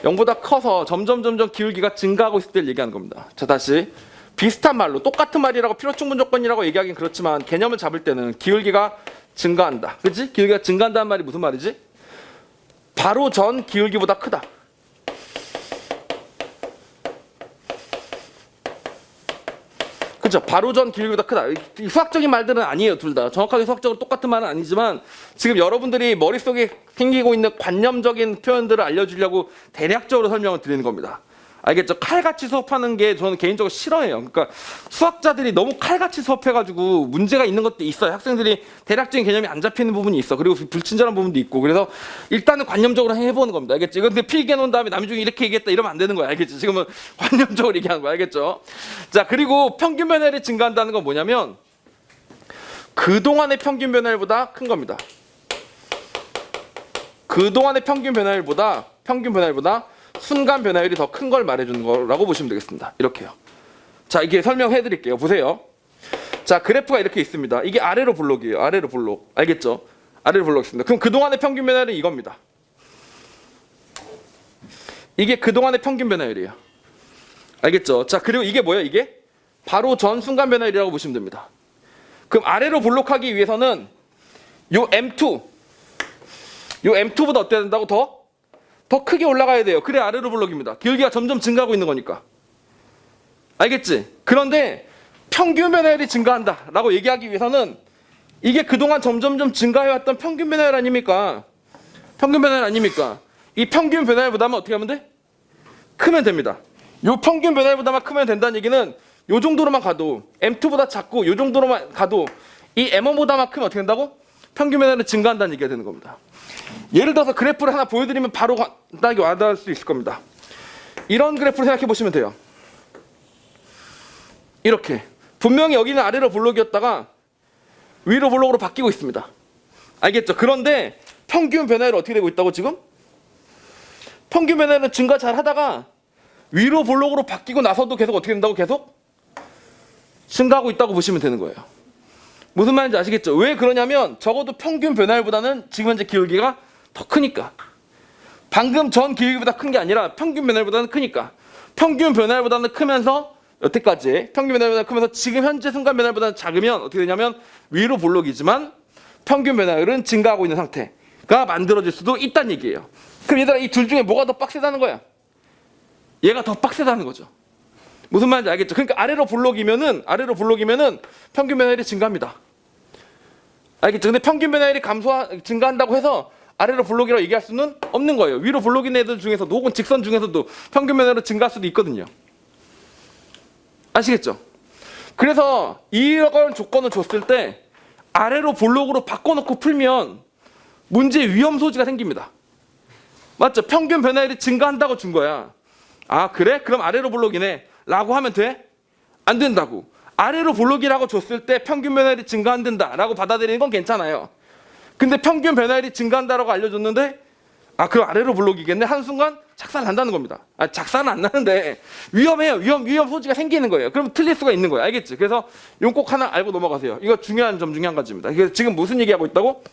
0보다 커서 점점 기울기가 증가하고 있을 때를 얘기하는 겁니다. 자, 다시 비슷한 말로 똑같은 말이라고 필요충분 조건이라고 얘기하긴 그렇지만 개념을 잡을 때는 기울기가 증가한다. 그치? 기울기가 증가한다는 말이 무슨 말이지? 바로 전 기울기보다 크다. 그렇죠. 바로 전 기울기보다 크다. 이 수학적인 말들은 아니에요, 둘 다. 정확하게 수학적으로 똑같은 말은 아니지만 지금 여러분들이 머릿속에 생기고 있는 관념적인 표현들을 알려주려고 대략적으로 설명을 드리는 겁니다. 알겠죠? 칼같이 수업하는 게 저는 개인적으로 싫어해요. 그러니까 수학자들이 너무 칼같이 수업해가지고 문제가 있는 것도 있어요. 학생들이 대략적인 개념이 안 잡히는 부분이 있어. 그리고 불친절한 부분도 있고. 그래서 일단은 관념적으로 해보는 겁니다. 알겠죠? 이건 근데 필기해 놓은 다음에 남이 중에 이렇게 얘기했다 이러면 안 되는 거야. 알겠죠? 지금은 관념적으로 얘기하는 거야. 알겠죠? 자, 그리고 평균 변화율이 증가한다는 건 뭐냐면 그동안의 평균 변화율보다 큰 겁니다. 그동안의 평균 변화율보다 순간 변화율이 더 큰 걸 말해주는 거라고 보시면 되겠습니다. 이렇게요. 자, 이게 설명해 드릴게요. 보세요. 자, 그래프가 이렇게 있습니다. 이게 아래로 볼록이에요. 아래로 볼록. 알겠죠? 아래로 볼록 있습니다. 그럼 그동안의 평균 변화율은 이겁니다. 이게 그동안의 평균 변화율이에요. 알겠죠? 자, 그리고 이게 뭐예요? 이게 바로 전 순간 변화율이라고 보시면 됩니다. 그럼 아래로 볼록하기 위해서는 요 M2보다 어때야 된다고? 더 크게 올라가야 돼요. 그래 아래로 볼록입니다. 기울기가 점점 증가하고 있는 거니까. 알겠지? 그런데 평균 변화율이 증가한다 라고 얘기하기 위해서는 이게 그동안 점점 증가해왔던 평균 변화율 아닙니까? 평균 변화율 아닙니까? 이 평균 변화율보다만 어떻게 하면 돼? 크면 됩니다. 요 평균 변화율보다만 크면 된다는 얘기는 요 정도로만 가도 M2보다 작고 요 정도로만 가도 이 M1보다만 크면 어떻게 된다고? 평균 변화율이 증가한다는 얘기가 되는 겁니다. 예를 들어서 그래프를 하나 보여드리면 바로 간단하게 와닿을 수 있을 겁니다. 이런 그래프를 생각해 보시면 돼요. 이렇게 분명히 여기는 아래로 볼록이었다가 위로 볼록으로 바뀌고 있습니다. 알겠죠? 그런데 평균 변화율은 어떻게 되고 있다고 지금? 평균 변화율은 증가 잘 하다가 위로 볼록으로 바뀌고 나서도 계속 어떻게 된다고? 계속 증가하고 있다고 보시면 되는 거예요. 무슨 말인지 아시겠죠? 왜 그러냐면 적어도 평균 변화율보다는 지금 현재 기울기가 더 크니까. 방금 전 기울기보다 큰 게 아니라 평균 변화율보다는 크니까. 평균 변화율보다는 크면서 여태까지 평균 변화율보다 크면서 지금 현재 순간 변화율보다는 작으면 어떻게 되냐면 위로 볼록이지만 평균 변화율은 증가하고 있는 상태가 만들어질 수도 있다는 얘기예요. 그럼 얘들아 이 둘 중에 뭐가 더 빡세다는 거야? 얘가 더 빡세다는 거죠. 무슨 말인지 알겠죠? 그러니까 아래로 볼록이면은 평균 변화율이 증가합니다. 알겠죠? 근데 평균 변화율이 증가한다고 해서 아래로 볼록이라고 얘기할 수는 없는 거예요. 위로 볼록인 애들 중에서도 혹은 직선 중에서도 평균 변화율이 증가할 수도 있거든요. 아시겠죠? 그래서 이런 조건을 줬을 때 아래로 볼록으로 바꿔놓고 풀면 문제의 위험 소지가 생깁니다. 맞죠? 평균 변화율이 증가한다고 준 거야. 아 그래? 그럼 아래로 볼록이네 라고 하면 돼? 안 된다고. 아래로 볼록이라고 줬을 때 평균 변화율이 증가 안 된다 라고 받아들이는 건 괜찮아요. 근데 평균 변화율이 증가한다라고 알려줬는데 아 그럼 아래로 볼록이겠네 한순간 작살 난다는 겁니다. 아 작살은 안 나는데 위험해요. 위험 소지가 생기는 거예요. 그럼 틀릴 수가 있는 거예요. 알겠지? 그래서 이건 꼭 하나 알고 넘어가세요. 이거 중요한 점 중에 한 가지입니다. 그래서 지금 무슨 얘기하고 있다고?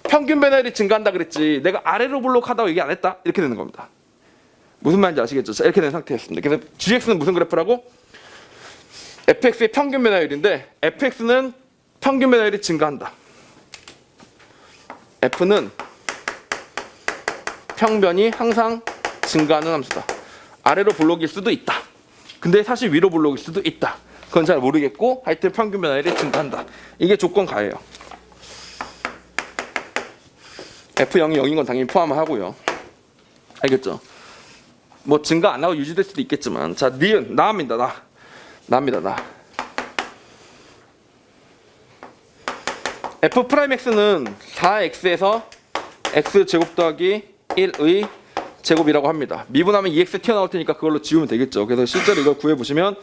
평균 변화율이 증가한다 그랬지 내가 아래로 볼록하다고 얘기 안 했다? 이렇게 되는 겁니다. 무슨 말인지 아시겠죠? 자, 이렇게 된 상태였습니다. 그래서 GX는 무슨 그래프라고? fx의 평균 변화율인데 fx는 평균 변화율이 증가한다. f는 평변이 항상 증가하는 함수다. 아래로 볼록일 수도 있다. 근데 사실 위로 볼록일 수도 있다. 그건 잘 모르겠고 하여튼 평균 변화율이 증가한다. 이게 조건 가예요. f0이 0인 건 당연히 포함하고요. 알겠죠? 뭐 증가 안 하고 유지될 수도 있겠지만 자 니은 나입니다. 나입니다. f'x는 4x에서 x제곱 더하기 1의 제곱이라고 합니다. 미분하면 2x 튀어나올 테니까 그걸로 지우면 되겠죠. 그래서 실제로 이걸 구해보시면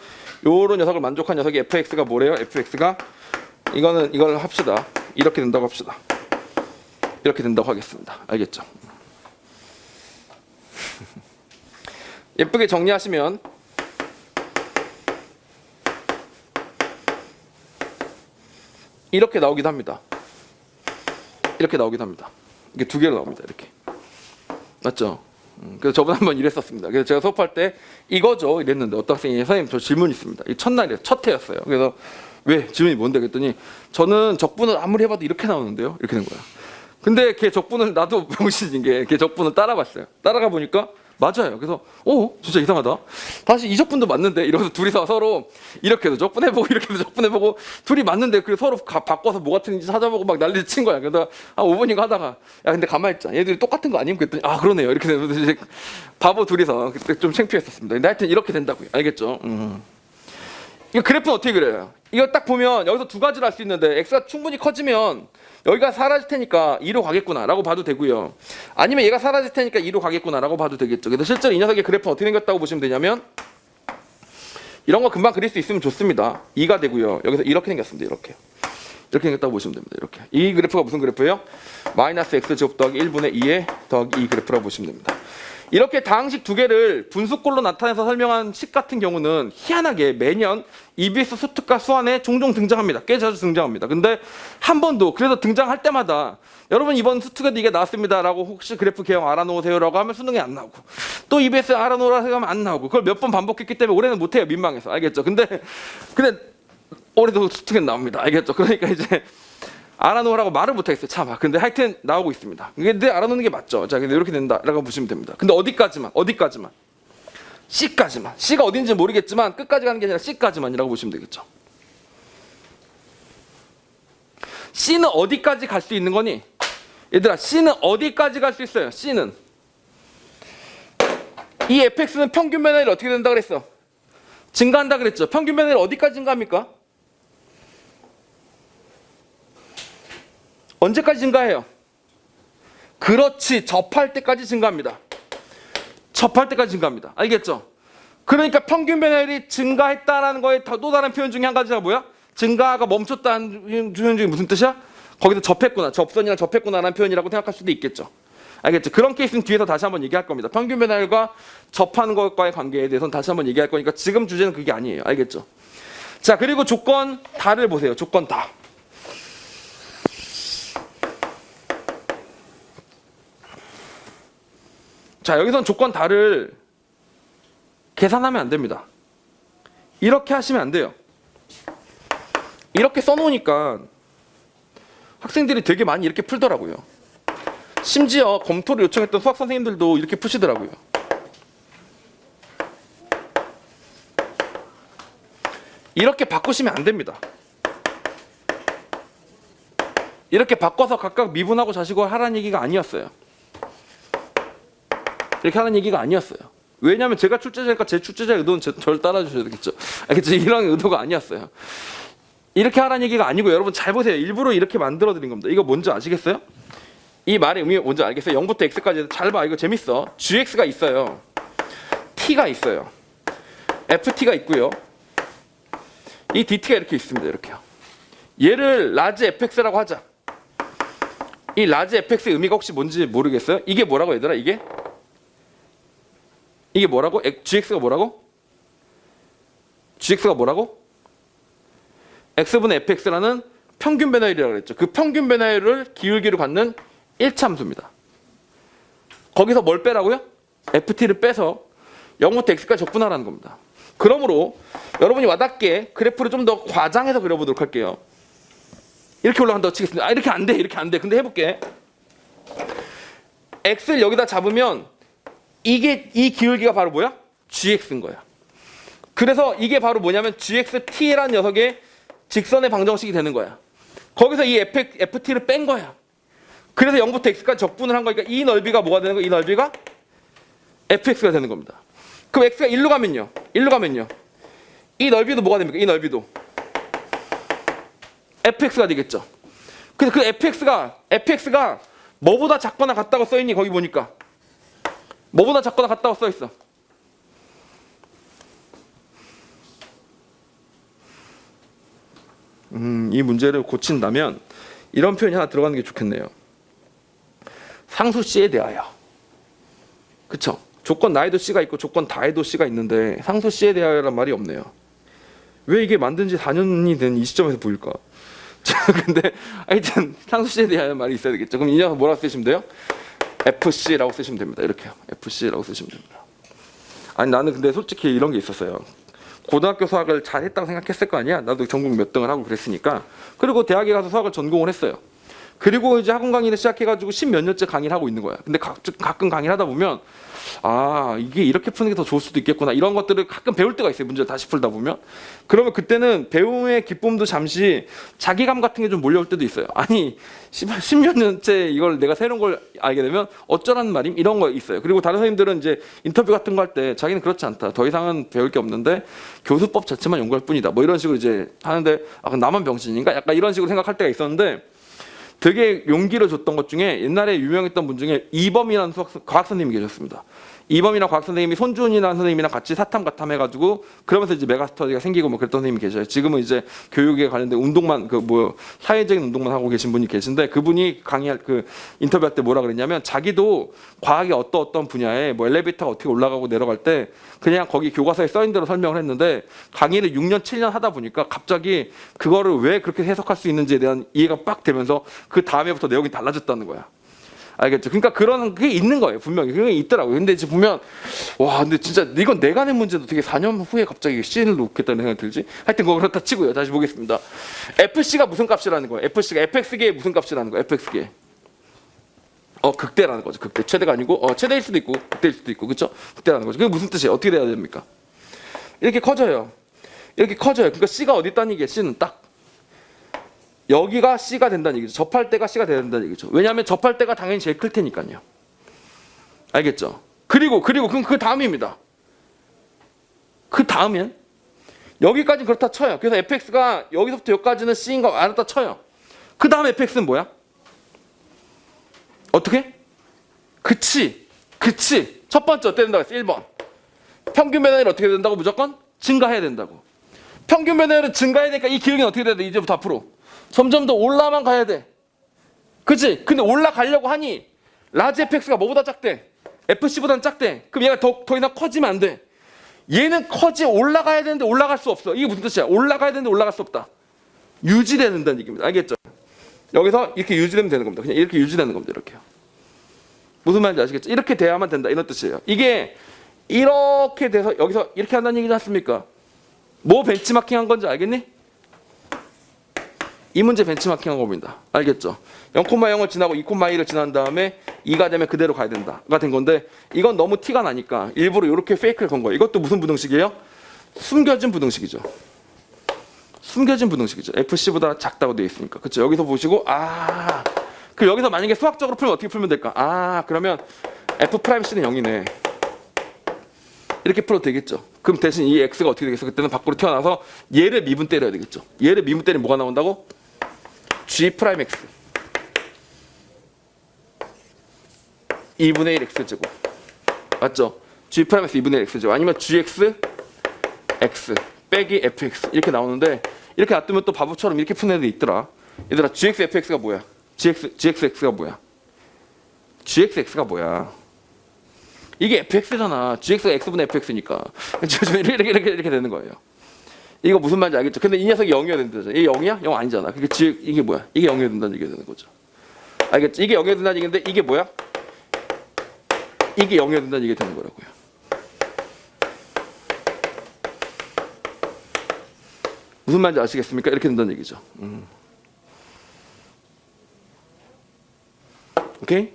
요런 녀석을 만족한 녀석이 fx가 뭐래요? fx가 이걸 합시다. 이렇게 된다고 합시다. 이렇게 된다고 하겠습니다. 알겠죠? 예쁘게 정리하시면 이렇게 나오기도 합니다. 이렇게 나오기도 합니다. 이게 두 개로 나옵니다. 이렇게. 맞죠? 그래서 저번에 한번 이랬었습니다. 그래서 제가 수업할 때 이거죠 이랬는데 어떤 학생이 선생님 저 질문 있습니다. 이 첫날이에요. 첫 해였어요. 그래서 왜? 질문이 뭔데? 그랬더니 저는 적분을 아무리 해봐도 이렇게 나오는데요. 이렇게 된 거야. 근데 걔 적분을 나도 병신인 게 걔 적분을 따라봤어요. 따라가 보니까 맞아요. 그래서 진짜 이상하다. 다시 이 적분도 맞는데 이러면서 둘이서 서로 이렇게도 적분해보고 이렇게도 적분해보고 둘이 맞는데 그 서로 바꿔서 뭐가 틀린지 찾아보고 막 난리 친 거야. 그래서 한 5분인가 하다가 야 근데 가만히 있자. 얘들이 똑같은 거 아님? 그랬더니 아 그러네요. 이렇게 되면서 이제 바보 둘이서 그때 좀 창피했었습니다. 근데 하여튼 이렇게 된다고요. 알겠죠? 이거 그래프는 어떻게 그려요? 이거 딱 보면 여기서 두 가지를 알 수 있는데 x가 충분히 커지면 여기가 사라질 테니까 2로 가겠구나 라고 봐도 되고요. 아니면 얘가 사라질 테니까 2로 가겠구나 라고 봐도 되겠죠. 그래서 실제로 이 녀석의 그래프는 어떻게 생겼다고 보시면 되냐면 이런 거 금방 그릴 수 있으면 좋습니다. 2가 되고요. 여기서 이렇게 생겼습니다. 이렇게 생겼다고 보시면 됩니다. 이렇게. 이 그래프가 무슨 그래프예요? 마이너스 x제곱 더하기 1분의 2의 더하기 2 그래프라고 보시면 됩니다. 이렇게 다항식 두 개를 분수꼴로 나타내서 설명한 식 같은 경우는 희한하게 매년 EBS 수특과 수완에 종종 등장합니다. 꽤 자주 등장합니다. 근데 한 번도 그래서 등장할 때마다 여러분 이번 수특에도 이게 나왔습니다 라고 혹시 그래프 개형 알아놓으세요 라고 하면 수능에 안 나오고 또 EBS 알아놓으라고 하면 안 나오고 그걸 몇 번 반복했기 때문에 올해는 못해요. 민망해서. 알겠죠? 근데 올해도 수특에 나옵니다. 알겠죠? 그러니까 이제 알아놓으라고 말을 못하겠어요. 참아. 근데 하여튼 나오고 있습니다. 근데 알아놓는 게 맞죠. 자, 근데 이렇게 된다라고 보시면 됩니다. 근데 어디까지만? C까지만. C가 어딘지 모르겠지만 끝까지 가는 게 아니라 C까지만이라고 보시면 되겠죠. C는 어디까지 갈 수 있는 거니? 얘들아, C는 어디까지 갈 수 있어요? C는 이 fx는 평균 변화율이 어떻게 된다 그랬어? 증가한다 그랬죠. 평균 변화율이 어디까지 증가합니까? 언제까지 증가해요? 그렇지. 접할 때까지 증가합니다. 접할 때까지 증가합니다. 알겠죠? 그러니까 평균 변화율이 증가했다라는 거에 또 다른 표현 중에 한 가지가 뭐야? 증가가 멈췄다는 표현 중에 무슨 뜻이야? 거기서 접했구나. 접선이랑 접했구나라는 표현이라고 생각할 수도 있겠죠. 알겠죠? 그런 케이스는 뒤에서 다시 한번 얘기할 겁니다. 평균 변화율과 접하는 것과의 관계에 대해서는 다시 한번 얘기할 거니까 지금 주제는 그게 아니에요. 알겠죠? 자, 그리고 조건 다를 보세요. 조건 다. 자, 여기선 조건 다를 계산하면 안 됩니다. 이렇게 하시면 안 돼요. 이렇게 써놓으니까 학생들이 되게 많이 이렇게 풀더라고요. 심지어 검토를 요청했던 수학 선생님들도 이렇게 푸시더라고요. 이렇게 바꾸시면 안 됩니다. 이렇게 바꿔서 각각 미분하고 자식을 하라는 얘기가 아니었어요. 이렇게 하는 얘기가 아니었어요. 왜냐하면 제가 출제자니까 제 출제자의 의도는 저를 따라주셔야 되겠죠. 알겠죠? 이런 의도가 아니었어요. 이렇게 하라는 얘기가 아니고 여러분 잘 보세요. 일부러 이렇게 만들어 드린 겁니다. 이거 뭔지 아시겠어요? 이 말의 의미 뭔지 알겠어요? 0부터 x까지 잘 봐. 이거 재밌어. gx가 있어요. t가 있어요. ft가 있고요. 이 dt가 이렇게 있습니다. 이렇게요. 얘를 라지 fx라고 하자. 이 라지 fx의 의미가 혹시 뭔지 모르겠어요? 이게 뭐라고 얘들아? 이게 뭐라고? gx가 뭐라고? gx가 뭐라고? x분의 fx라는 평균 변화율이라고 그랬죠. 그 평균 변화율을 기울기로 갖는 1차 함수입니다. 거기서 뭘 빼라고요? ft를 빼서 0부터 x까지 적분하라는 겁니다. 그러므로 여러분이 와닿게 그래프를 좀 더 과장해서 그려보도록 할게요. 이렇게 올라간다고 치겠습니다. 이렇게 안 돼. 이렇게 안 돼. 근데 해볼게. x를 여기다 잡으면 이 기울기가 바로 뭐야? gx인 거야. 그래서 이게 바로 뭐냐면 gxt라는 녀석의 직선의 방정식이 되는 거야. 거기서 이 ft를 뺀 거야. 그래서 0부터 x까지 적분을 한 거니까 이 넓이가 뭐가 되는 거야? 이 넓이가 fx가 되는 겁니다. 그럼 x가 1로 가면요. 이 넓이도 뭐가 됩니까? 이 넓이도 fx가 되겠죠. 그래서 그 fx가 뭐보다 작거나 같다고 써있니? 거기 보니까 뭐보다 작거나 같다고 써있어. 이 문제를 고친다면 이런 표현이 하나 들어가는 게 좋겠네요. 상수 C에 대하여. 그쵸? 조건 나에도 C가 있고 조건 다에도 C가 있는데 상수 C에 대하여란 말이 없네요. 왜 이게 만든 지 4년이 된 이 시점에서 보일까? 근데 하여튼 상수시에 대한 말이 있어야 되겠죠. 그럼 이 녀석 뭐라고 쓰시면 돼요? FC라고 쓰시면 됩니다. 이렇게요. FC라고 쓰시면 됩니다. 아니 나는 근데 솔직히 이런 게 있었어요. 고등학교 수학을 잘했다고 생각했을 거 아니야. 나도 전국 몇 등을 하고 그랬으니까. 그리고 대학에 가서 수학을 전공을 했어요. 그리고 이제 학원 강의를 시작해가지고 10몇 년째 강의를 하고 있는 거야. 근데 가끔 강의를 하다 보면 아 이게 이렇게 푸는 게 더 좋을 수도 있겠구나 이런 것들을 가끔 배울 때가 있어요. 문제를 다시 풀다 보면 그러면 그때는 배움의 기쁨도 잠시 자기감 같은 게 좀 몰려올 때도 있어요. 아니 10몇 년째 이걸 내가 새로운 걸 알게 되면 어쩌라는 말임 이런 거 있어요. 그리고 다른 선생님들은 이제 인터뷰 같은 거 할 때 자기는 그렇지 않다. 더 이상은 배울 게 없는데 교수법 자체만 연구할 뿐이다. 뭐 이런 식으로 이제 하는데 아 그럼 나만 병신인가? 약간 이런 식으로 생각할 때가 있었는데 되게 용기를 줬던 것 중에 옛날에 유명했던 분 중에 이범이라는 과학 선생님이 계셨습니다. 이범이랑 과학 선생님이 손준이라는 선생님이랑 같이 사탐가탐 해가지고 그러면서 이제 메가스터디가 생기고 뭐 그랬던 선생님이 계셔요. 지금은 이제 교육에 관련된 운동만 그 뭐 사회적인 운동만 하고 계신 분이 계신데 그분이 강의할 그 인터뷰할 때 뭐라 그랬냐면 자기도 과학의 어떤 분야에 뭐 엘리베이터가 어떻게 올라가고 내려갈 때 그냥 거기 교과서에 써있는 대로 설명을 했는데 강의를 6년 7년 하다 보니까 갑자기 그거를 왜 그렇게 해석할 수 있는지에 대한 이해가 빡 되면서 그 다음에부터 내용이 달라졌다는 거야. 알겠죠? 그러니까 그런 게 있는 거예요. 분명히 그게 있더라고요. 근데 이제 보면 와 근데 진짜 이건 내가 낸 문제도 되게 4년 후에 갑자기 C를 놓겠다는 생각이 들지. 하여튼 그거 그렇다 치고요. 다시 보겠습니다. FC가 무슨 값이라는 거예요? FC가 fx계의 무슨 값이라는 거예요? fx계 극대라는 거죠. 극대. 최대가 아니고 최대일 수도 있고 극대일 수도 있고 그렇죠? 극대라는 거죠. 그게 무슨 뜻이에요? 어떻게 돼야 됩니까? 이렇게 커져요. 이렇게 커져요. 그러니까 C가 어디 있다는 얘기예요? C는 딱 여기가 C가 된다는 얘기죠. 접할 때가 C가 된다는 얘기죠. 왜냐하면 접할 때가 당연히 제일 클 테니까요. 알겠죠? 그리고 그럼 그 다음입니다. 그 다음엔 여기까지 그렇다 쳐요. 그래서 fx가 여기서부터 여기까지는 C인 거 알았다 쳐요. 그 다음 fx는 뭐야? 어떻게? 그치. 첫 번째 어떻게 된다고 했어? 1번. 평균 변화율이 어떻게 된다고? 무조건 증가해야 된다고. 평균 변화율은 증가해야 되니까 이 기울기는 어떻게 돼야 돼? 이제부터 앞으로. 점점 더 올라만 가야 돼. 그치? 근데 올라가려고 하니 라지 fx가 뭐보다 작대? fc보다는 작대. 그럼 얘가 더 이상 커지면 안 돼. 얘는 올라가야 되는데 올라갈 수 없어. 이게 무슨 뜻이야? 올라가야 되는데 올라갈 수 없다. 유지된다는 얘기입니다. 알겠죠? 여기서 이렇게 유지되면 되는 겁니다. 그냥 이렇게 유지되는 겁니다. 이렇게요. 무슨 말인지 아시겠죠? 이렇게 돼야만 된다. 이런 뜻이에요. 이게 이렇게 돼서 여기서 이렇게 한다는 얘기지 않습니까? 뭐 벤치마킹 한 건지 알겠니? 이 문제 벤치마킹 한 겁니다. 알겠죠? 0,0을 지나고 2,2를 지난 다음에 2가 되면 그대로 가야 된다가 된 건데 이건 너무 티가 나니까 일부러 이렇게 페이크를 건 거예요. 이것도 무슨 부등식이에요? 숨겨진 부등식이죠. FC보다 작다고 되어 있으니까. 그렇죠? 여기서 보시고 그 여기서 만약에 수학적으로 풀면 어떻게 풀면 될까? 그러면 F'C는 0이네. 이렇게 풀어도 되겠죠. 그럼 대신 이 X가 어떻게 되겠어? 그때는 밖으로 튀어나와서 얘를 미분 때려야 되겠죠. 얘를 미분 때리면 뭐가 나온다고? G'X 2분의 1 X제곱 맞죠? G'X 2분의 1 X제곱 아니면 GX X 빼기 FX 이렇게 나오는데 이렇게 놔두면 또 바보처럼 이렇게 푸는 애들이 있더라. 얘들아 GX FX가 뭐야? GXX가 뭐야? GXX가 뭐야? 이게 fx잖아. gx가 x분의 fx니까 이렇게 되는 거예요. 이거 무슨 말인지 알겠죠? 근데 이 녀석이 0이어야 된다잖아. 이게 0이야? 0 아니잖아. 그러니까 이게 뭐야? 이게 0이어야 된다는 얘기가 되는 거죠. 알겠죠? 이게 0이어야 된다는 얘기인데 이게 뭐야? 이게 0이어야 된다는 얘기가 되는 거라고요. 무슨 말인지 아시겠습니까? 이렇게 된다는 얘기죠. 오케이?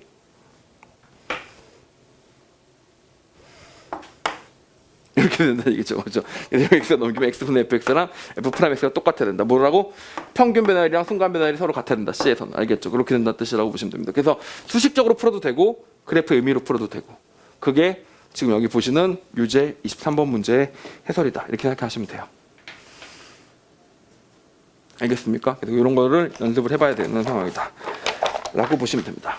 이렇게 된다는 얘기죠. 그렇죠? x가 넘기면 x분의 fx랑 f'x가 똑같아야 된다. 뭐라고? 평균 변화율이랑 순간 변화율이 서로 같아야 된다. C에서는. 알겠죠? 그렇게 된다는 뜻이라고 보시면 됩니다. 그래서 수식적으로 풀어도 되고 그래프 의미로 풀어도 되고 그게 지금 여기 보시는 유제 23번 문제의 해설이다. 이렇게 생각하시면 돼요. 알겠습니까? 그래서 이런 거를 연습을 해봐야 되는 상황이다. 라고 보시면 됩니다.